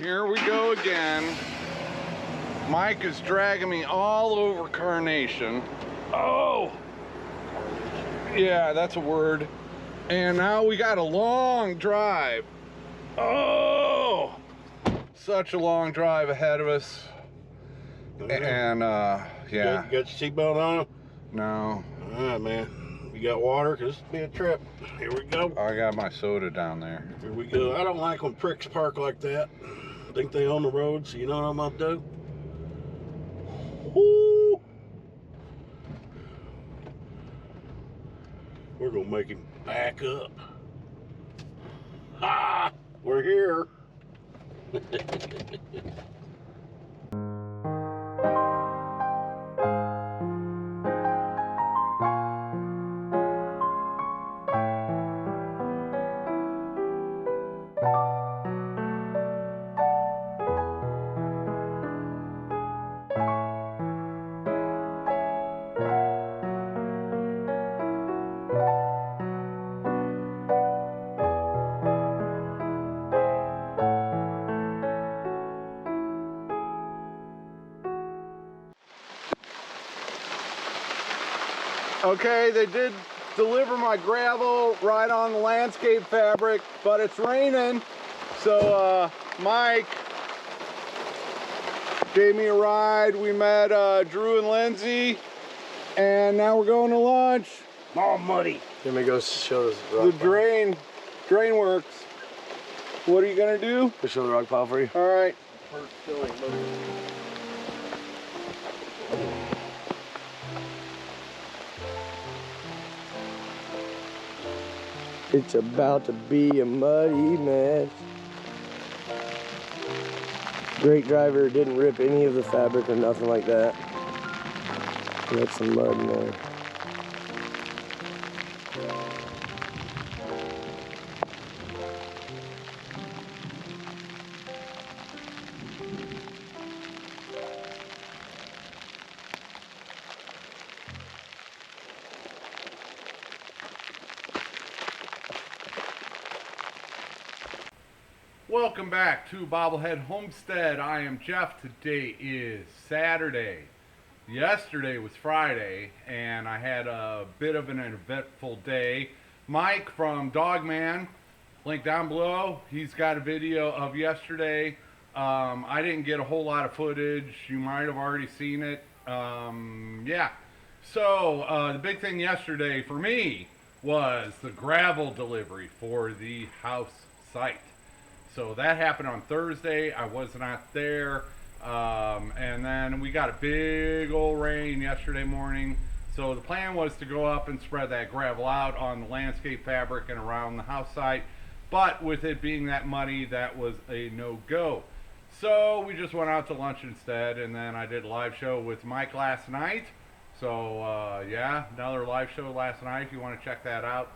here we go again. Mike is dragging me all over Carnation. Oh! Yeah, that's a word. And now we got a long drive. Oh! Such a long drive ahead of us. And, yeah. You got your seatbelt on? No. Alright, man. You got water? Because this will be a trip. Here we go. I got my soda down there. Here we go. I don't like when pricks park like that. I think they own the road, so you know what I'm about to do? Woo! We're going to make him back up. Ha! We're here. Okay, they did deliver my gravel right on the landscape fabric, but it's raining. So Mike gave me a ride. We met Drew and Lindsay, and now we're going to lunch. All muddy. Let me go show this rock The pile. drain works. What are you gonna do? Go show the rock pile for you. All right. First filling, It's about to be a muddy mess. Great driver, didn't rip any of the fabric or nothing like that. Got some mud in there. Welcome back to Bobblehead Homestead. I am Jeff. Today is Saturday. Yesterday was Friday, and I had a bit of an eventful day. Mike from Dogman, link down below, he's got a video of yesterday. I didn't get a whole lot of footage. You might have already seen it. Yeah. So the big thing yesterday for me was the gravel delivery for the house site. So that happened on Thursday. I was not there. And then we got a big old rain yesterday morning. So the plan was to go up and spread that gravel out on the landscape fabric and around the house site. But with it being that muddy, that was a no-go. So we just went out to lunch instead. And then I did a live show with Mike last night. So yeah, another live show last night if you want to check that out.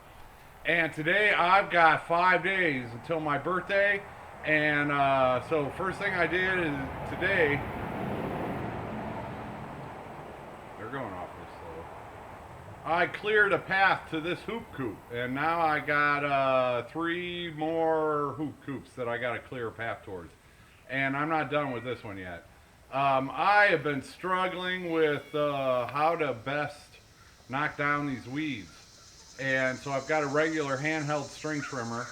And today I've got 5 days until my birthday, and so first thing I did is today, they're going off this slow. I cleared a path to this hoop coop, and now I got 3 more hoop coops that I got to clear a path towards. And I'm not done with this one yet. I have been struggling with how to best knock down these weeds. And so I've got a regular handheld string trimmer,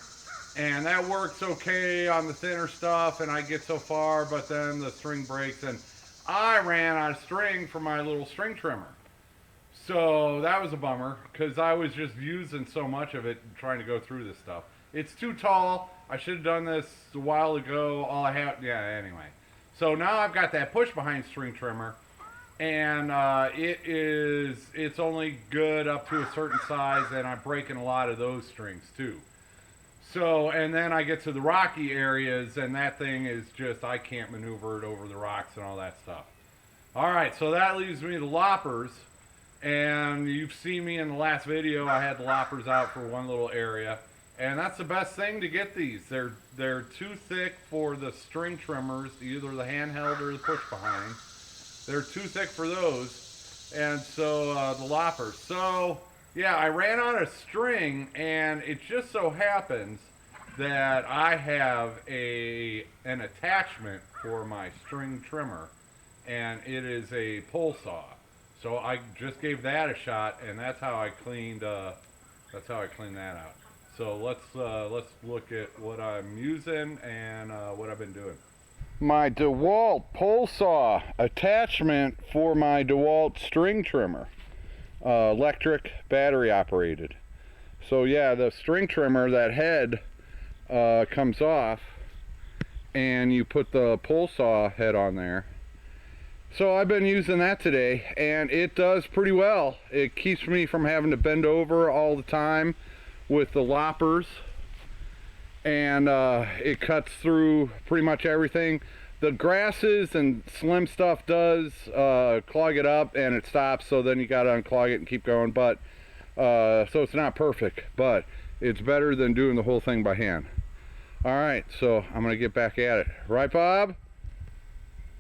and that works okay on the thinner stuff, and I get so far, but then the string breaks, and I ran out of string for my little string trimmer. So that was a bummer, because I was just using so much of it trying to go through this stuff. It's too tall. I should have done this a while ago. All I have, yeah, anyway. So now I've got that push behind string trimmer, and it's only good up to a certain size, and I'm breaking a lot of those strings too. So, and then I get to the rocky areas, and that thing is just, I can't maneuver it over the rocks and all that stuff. All right, so that leaves me the loppers, and you've seen me in the last video. I had the loppers out for one little area, and that's the best thing to get these. They're too thick for the string trimmers, either the handheld or the push behind. They're too thick for those, and so the loppers. So yeah, I ran out of string, and it just so happens that I have an attachment for my string trimmer, and it is a pole saw. So I just gave that a shot, and that's how I cleaned that out. So let's look at what I'm using and what I've been doing. My DeWalt pole saw attachment for my DeWalt string trimmer, electric, battery operated. So yeah, the string trimmer, that head comes off, and you put the pole saw head on there. So I've been using that today, and it does pretty well. It keeps me from having to bend over all the time with the loppers, and it cuts through pretty much everything. The grasses and slim stuff does clog it up, and it stops, so then you got to unclog it and keep going. But so it's not perfect, but it's better than doing the whole thing by hand. All right, so I'm gonna get back at it. Right, Bob?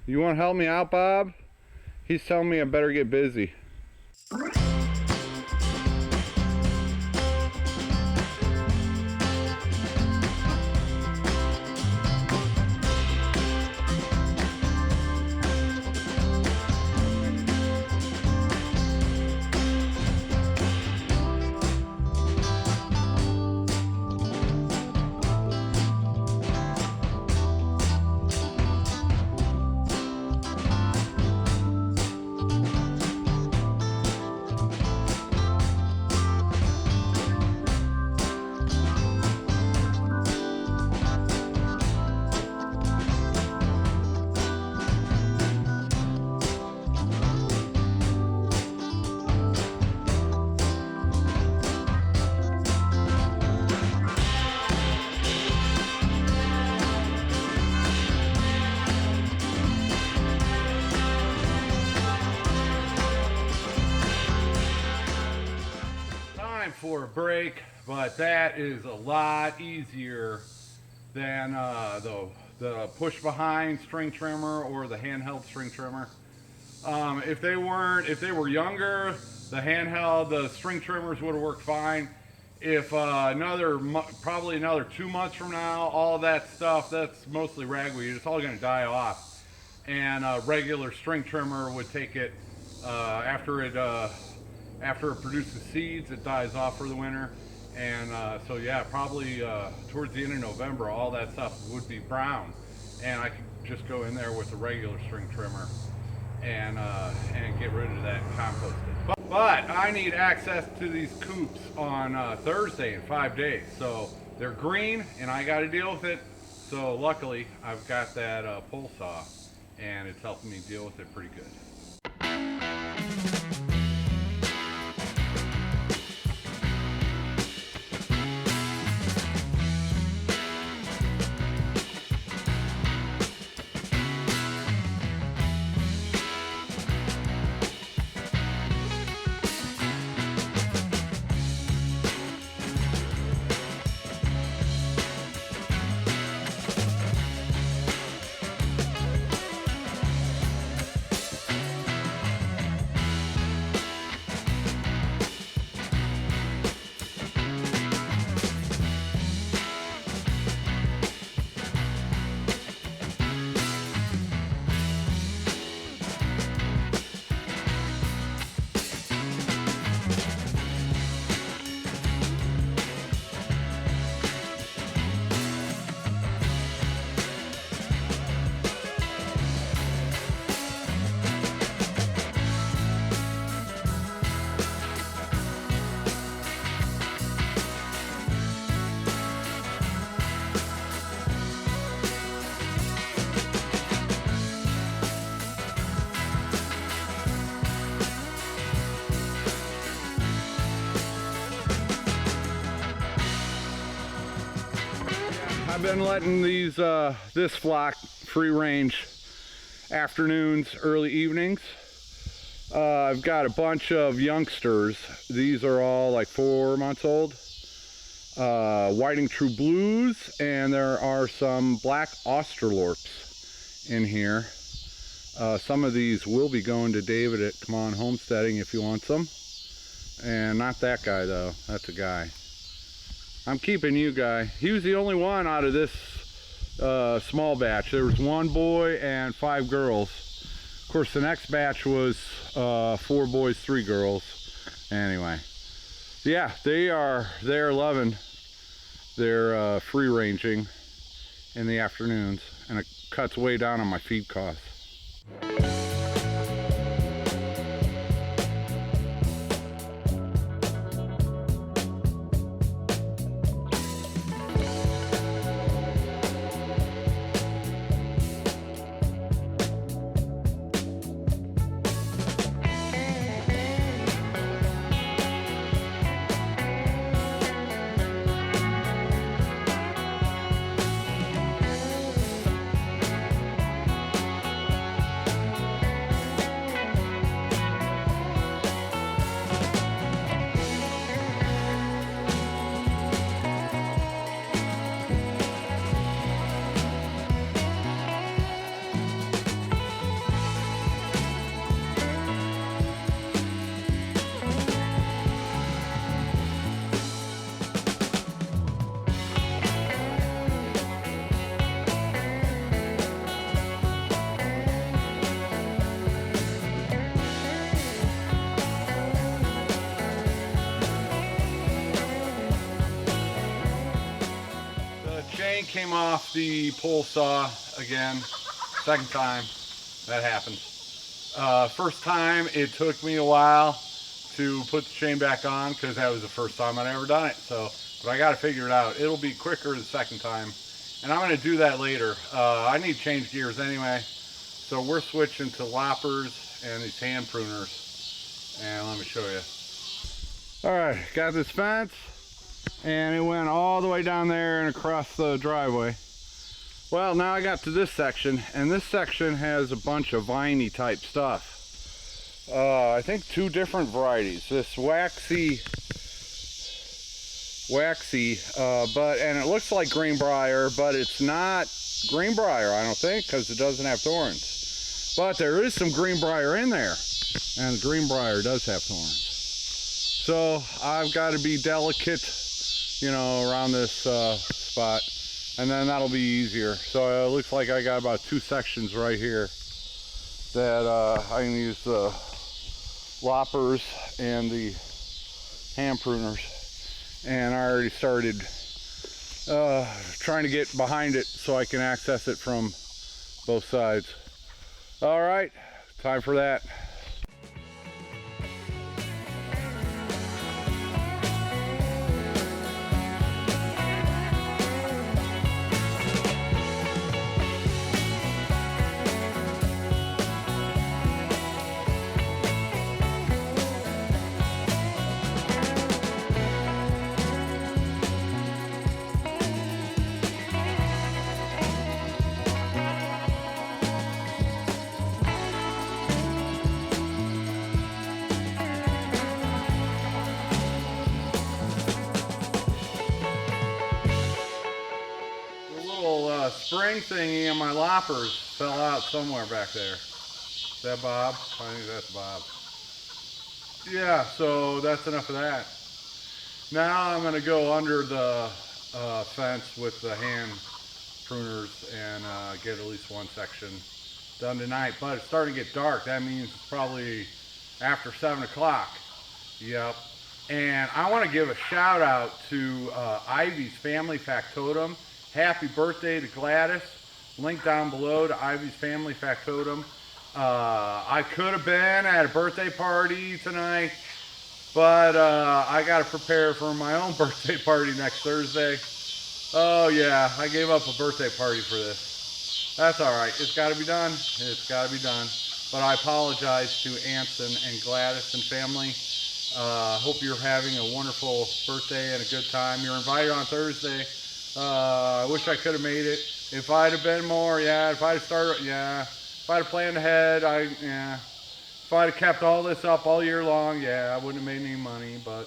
You want to help me out, Bob? He's telling me I better get busy. For a break, but that is a lot easier than the push behind string trimmer or the handheld string trimmer. If they were younger, the string trimmers would have worked fine. If probably another 2 months from now, all of that stuff, that's mostly ragweed, it's all going to die off, and a regular string trimmer would take it after it produces seeds. It dies off for the winter, and so yeah, probably towards the end of November, all that stuff would be brown, and I could just go in there with a regular string trimmer and get rid of that and compost it. But I need access to these coops on Thursday in 5 days, so they're green, and I got to deal with it. So luckily, I've got that pole saw, and it's helping me deal with it pretty good. I've been letting this flock free range afternoons, early evenings. I've got a bunch of youngsters. These are all like 4 months old. Whiting True Blues, and there are some black Australorps in here. Some of these will be going to David at Come On Homesteading if he wants them. And not that guy though, that's a guy. I'm keeping you guy. He was the only one out of this small batch. There was 1 boy and 5 girls. Of course, the next batch was 4 boys, 3 girls. Anyway, yeah, they're loving their free ranging in the afternoons, and it cuts way down on my feed costs. Chain came off the pole saw again. Second time that happened. First time it took me a while to put the chain back on because that was the first time I'd ever done it. So, but I got to figure it out. It'll be quicker the second time, and I'm going to do that later. I need to change gears anyway, so we're switching to loppers and these hand pruners. And let me show you. All right, got this fence. And it went all the way down there and across the driveway. Well, now I got to this section, and this section has a bunch of viney type stuff. I think 2 different varieties. This waxy, and it looks like greenbrier, but it's not greenbrier, I don't think, because it doesn't have thorns. But there is some greenbrier in there, and the greenbrier does have thorns. So I've got to be delicate, you know, around this spot, and then that'll be easier. So it looks like I got about 2 sections right here that I can use the loppers and the hand pruners, and I already started trying to get behind it so I can access it from both sides. All right, time for that. Spring thingy on my loppers fell out somewhere back there. Is that Bob? I think that's Bob. Yeah, so that's enough of that. Now I'm going to go under the fence with the hand pruners and get at least 1 section done tonight. But it's starting to get dark. That means it's probably after 7 o'clock. Yep. And I want to give a shout out to Ivy's Family Factotum. Happy birthday to Gladys. Link down below to Ivy's Family Factotum. I could have been at a birthday party tonight, but I got to prepare for my own birthday party next Thursday. Oh yeah, I gave up a birthday party for this. That's all right. It's got to be done. It's got to be done. But I apologize to Anson and Gladys and family. Hope you're having a wonderful birthday and a good time. You're invited on Thursday. I wish I could have made it. If I'd have been more, yeah. If I'd have started, yeah. If I'd have planned ahead, yeah. If I'd have kept all this up all year long, yeah, I wouldn't have made any money. But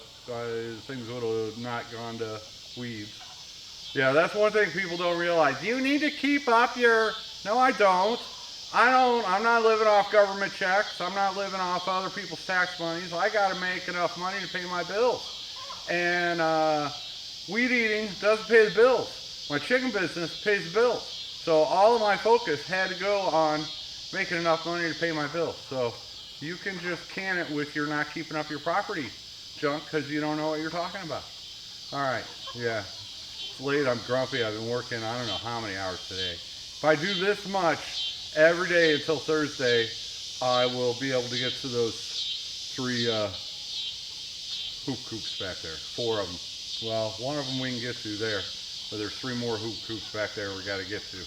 things would have not gone to weeds. Yeah, that's one thing people don't realize. You need to keep up your. No, I don't. I'm not living off government checks. I'm not living off other people's tax money. So I got to make enough money to pay my bills. And weed eating doesn't pay the bills. My chicken business pays the bills. So all of my focus had to go on making enough money to pay my bills. So you can just can it with you're not keeping up your property junk because you don't know what you're talking about. All right, yeah. It's late, I'm grumpy. I've been working I don't know how many hours today. If I do this much every day until Thursday, I will be able to get to those 3 hoop coops back there. 4 of them. Well, one of them we can get to there, but there's 3 more hoop coops back there we got to get to.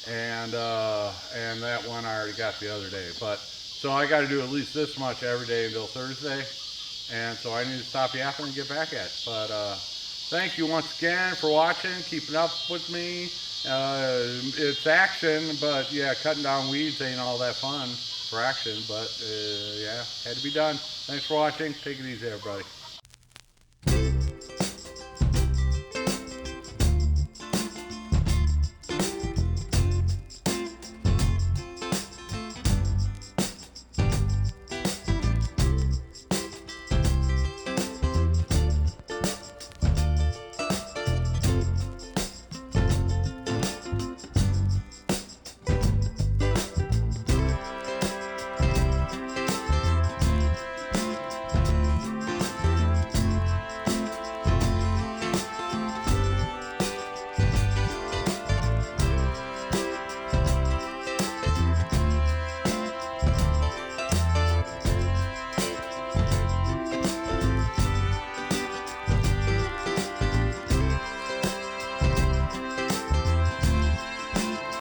And that one I already got the other day. But so I got to do at least this much every day until Thursday. And so I need to stop yapping and get back at it. But thank you once again for watching, keeping up with me. It's action, but yeah, cutting down weeds ain't all that fun for action. But yeah, had to be done. Thanks for watching. Take it easy, everybody.